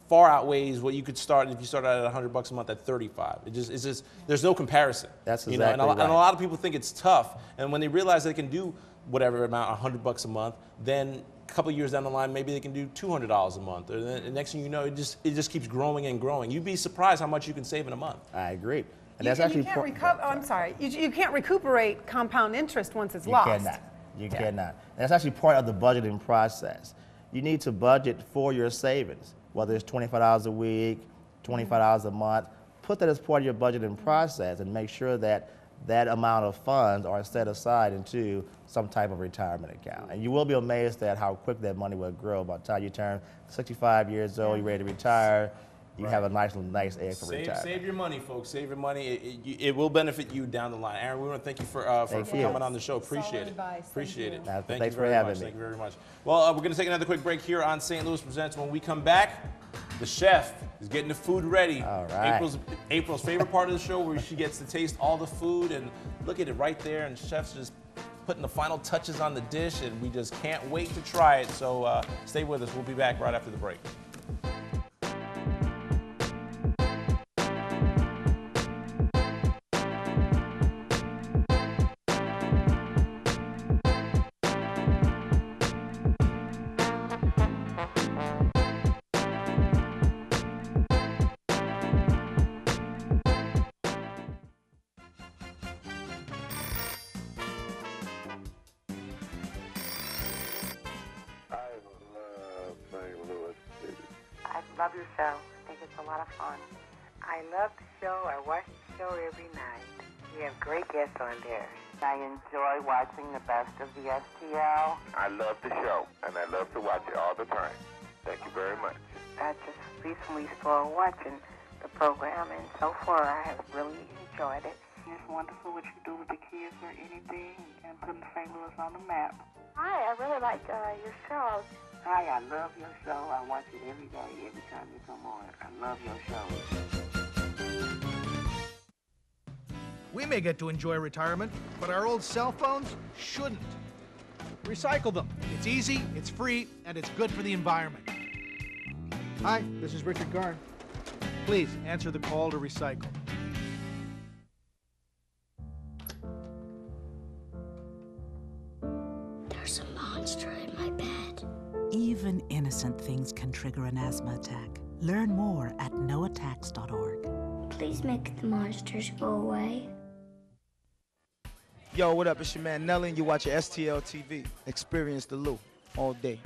far outweighs what you could start if you started at $100 a month at 35. It's just there's no comparison. That's exactly and a lot of people think it's tough, and when they realize they can do whatever amount, $100 a month, then a couple of years down the line, maybe they can do $200 a month. Or the next thing you know, it just keeps growing and growing. You'd be surprised how much you can save in a month. I agree. And You that's actually you can't recuperate compound interest once it's lost. You cannot. And that's actually part of the budgeting process. You need to budget for your savings, whether it's $25 a week, $25 a month. Put that as part of your budgeting process and make sure that that amount of funds are set aside into some type of retirement account. And you will be amazed at how quick that money will grow. By the time you turn 65 years old, you're ready to retire, you have a nice egg for retirement. Save your money, folks. Save your money. It will benefit you down the line. Aaron, we want to thank you for coming on the show. Appreciate it. Appreciate it. Thank you very much. Thank you very much. Well, we're going to take another quick break here on St. Louis Presents. When we come back, the chef is getting the food ready. All right. April's favorite part of the show, where she gets to taste all the food and look at it right there, and chef's just putting the final touches on the dish, and we just can't wait to try it. So stay with us. We'll be back right after the break. I love your show. I think it's a lot of fun. I love the show. I watch the show every night. You have great guests on there. I enjoy watching the best of the STL. I love the show, and I love to watch it all the time. Thank you very much. I just recently started watching the program, and so far I have really enjoyed it. It's wonderful what you do with the kids or anything, and putting St. Louis on the map. Hi, I really like your show. Hi, I love your show. I watch it every day, every time you come on. I love your show. We may get to enjoy retirement, but our old cell phones shouldn't. Recycle them. It's easy, it's free, and it's good for the environment. Hi, this is Richard Garn. Please answer the call to recycle. There's a monster in my bed. Even innocent things can trigger an asthma attack. Learn more at noattacks.org. Please make the monsters go away. Yo, what up? It's your man Nelly, and you watch STL TV. Experience the Lou all day.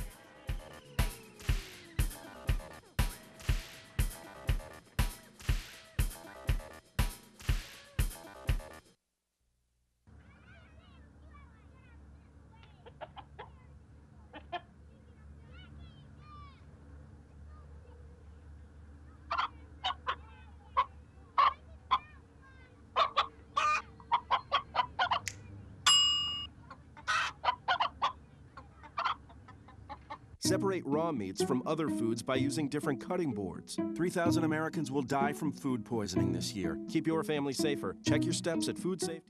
Separate raw meats from other foods by using different cutting boards. 3,000 Americans will die from food poisoning this year. Keep your family safer. Check your steps at foodsafety.gov.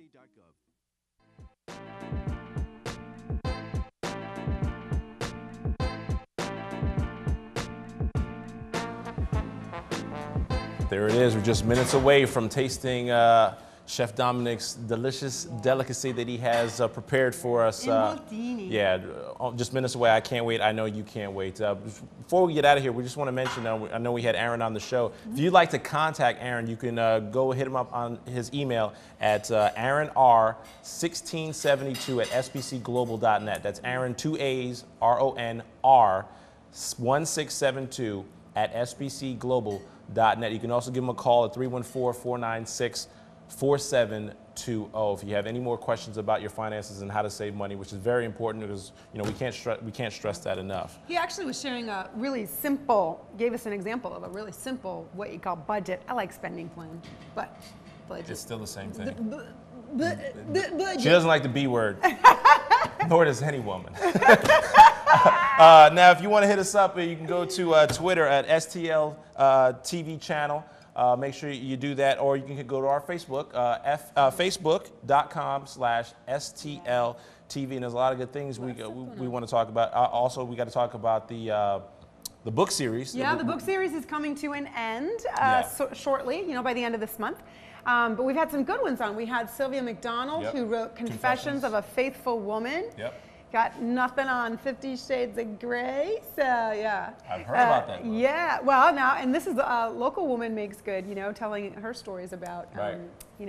There it is. We're just minutes away from tasting Chef Dominic's delicious delicacy that he has prepared for us. Yeah, just minutes away. I can't wait. I know you can't wait. Before we get out of here, we just want to mention, I know we had Aaron on the show. If you'd like to contact Aaron, you can go hit him up on his email at AaronR1672@sbcglobal.net. That's Aaron, 2 A's, RONR, 1672@sbcglobal.net. You can also give him a call at 314-496-4720 if you have any more questions about your finances and how to save money, which is very important because we can't stress that enough. He actually was sharing a really simple, gave us an example of a really simple what you call budget. I like spending plan, but budget. It's still the same thing. Budget. She doesn't like the B word, nor does any woman. Now, if you want to hit us up, you can go to Twitter at STL TV channel. Make sure you do that, or you can go to our Facebook, facebook.com/STL TV, and there's a lot of good things we want to talk about. Also, we got to talk about the book series. Yeah, the book series is coming to an end shortly, by the end of this month. But we've had some good ones on. We had Sylvia McDonald, who wrote Confessions of a Faithful Woman. Yep. Got nothing on 50 Shades of Grey, so yeah. I've heard about that book. Yeah, well now, and this is a local woman makes good, telling her stories about,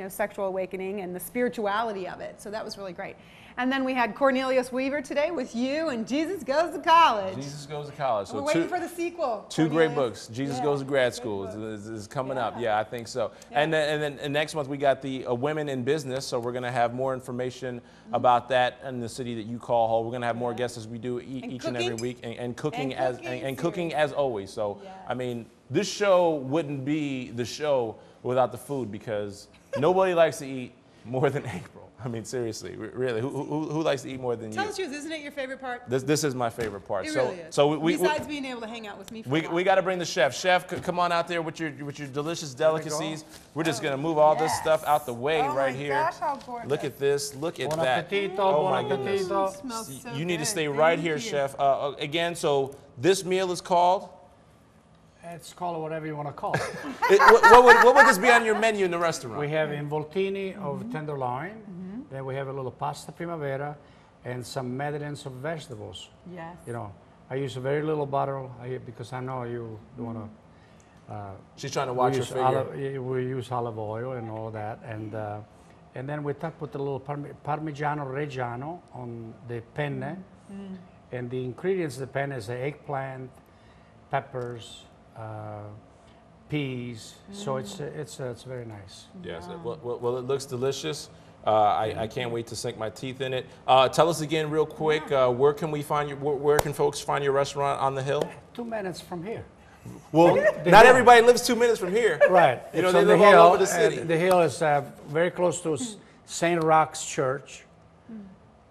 sexual awakening and the spirituality of it. So that was really great. And then we had Cornelius Weaver today with You and Jesus Goes to College. Jesus Goes to College. So we're waiting for the sequel. Two great books. Jesus Goes to Grad School is coming up. Yeah, I think so. Yeah. And then next month we got the Women in Business. So we're going to have more information about that in the city that you call home. We're going to have more guests as we do each and every week, and cooking as always. So I mean, this show wouldn't be the show without the food because nobody likes to eat more than Aprille. I mean, seriously, really, who likes to eat more than Tell you? the truth, isn't it your favorite part? This is my favorite part. It so, really is. so Besides being able to hang out with me for a while. we got to bring the chef. Chef, come on out there with your delicious delicacies. We're just gonna move all this stuff out the way right here. Gosh, how gorgeous. Look at this. Look at Buon that. appetito, Oh buon my goodness. appetito. Smells so You need to good. stay right Thank here, you. chef. Again, so this meal is called. It's call it whatever you want to call it. What would this be on your menu in the restaurant? We have involtini of tenderloin. Then we have a little pasta primavera and some medallions of vegetables. Yes. You know, I use very little butter because I know you want to. She's trying to watch her figure. We use olive oil and all that, and then we put a little Parmigiano Reggiano on the penne, and the ingredients of the penne is the eggplant, peppers, peas. So it's very nice. Yes. Well, it looks delicious. I can't wait to sink my teeth in it. Tell us again, real quick, where can we find you? Where can folks find your restaurant on the hill? 2 minutes from here. Well, not everybody lives 2 minutes from here. Right. You know, It's they on the live hill, all over the city. The hill is very close to St. Roch's Church.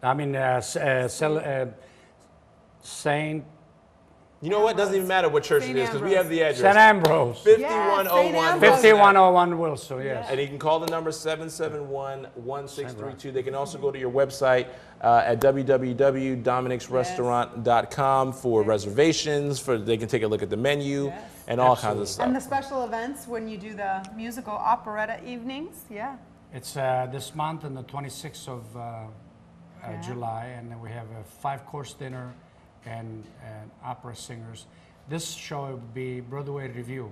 I mean, Saint. You know what? Doesn't even matter what church it is because we have the address. St. Ambrose. 5101. 5101 Wilson, yes. And you can call the number 771-1632. They can also go to your website at www.dominicsrestaurant.com for reservations. They can take a look at the menu and all kinds of stuff. And the special events when you do the musical operetta evenings, yeah. It's this month on the 26th of July, and then we have a 5-course dinner and opera singers. This show will be Broadway Review.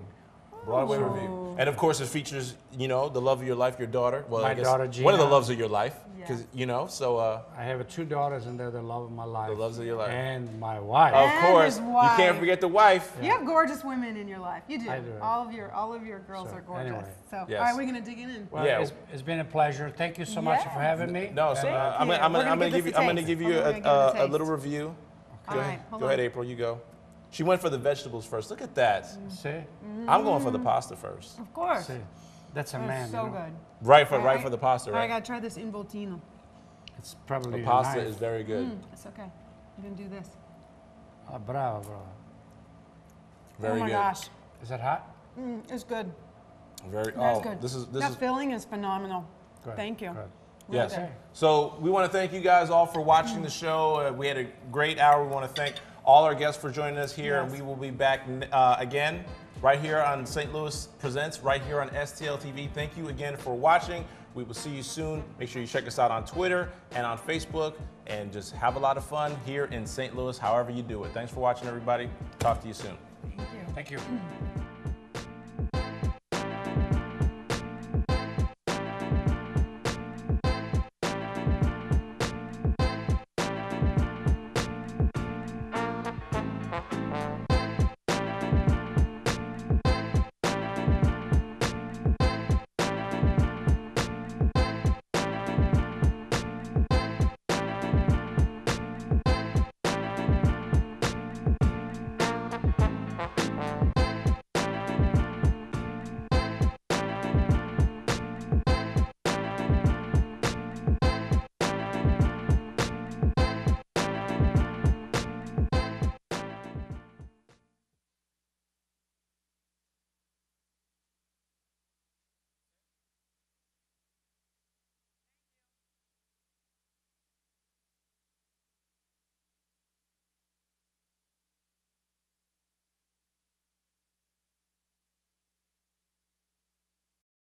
Broadway Review. And of course it features, you know, the love of your life, your daughter. Well, My I guess daughter, Gina. one of the loves of your life. Because, you know, so. I have 2 daughters, and they're the love of my life. The loves of your life. And my wife. Of course. his You wife. can't forget the wife. You have gorgeous women in your life. You do. I do. All of your girls are gorgeous. anyway. So, Yes. all right, we're going to dig in. Well, it's been a pleasure. Thank you so much for having me. No, so I'm gonna give you a little review. Go ahead, go ahead, April. You go. She went for the vegetables first. Look at that. See? I'm going for the pasta first. Of course. See? That's a That's man. so you know? good. Right for the pasta, I right? got to try this involtino. It's probably The pasta a knife. is very good. It's okay. I'm going to do this. Bravo, bravo. Very oh my good. gosh. Is it hot? It's good. Very. That's Oh, good. this that filling is phenomenal. Good. Thank you. Good. Really Yes. good. So we want to thank you guys all for watching the show. We had a great hour. We want to thank all our guests for joining us here, and we will be back again right here on St. Louis Presents, right here on STL TV. Thank you again for watching. We will see you soon. Make sure you check us out on Twitter and on Facebook, and just have a lot of fun here in St. Louis, however you do it. Thanks for watching, everybody. Talk to you soon. Thank you. Thank you.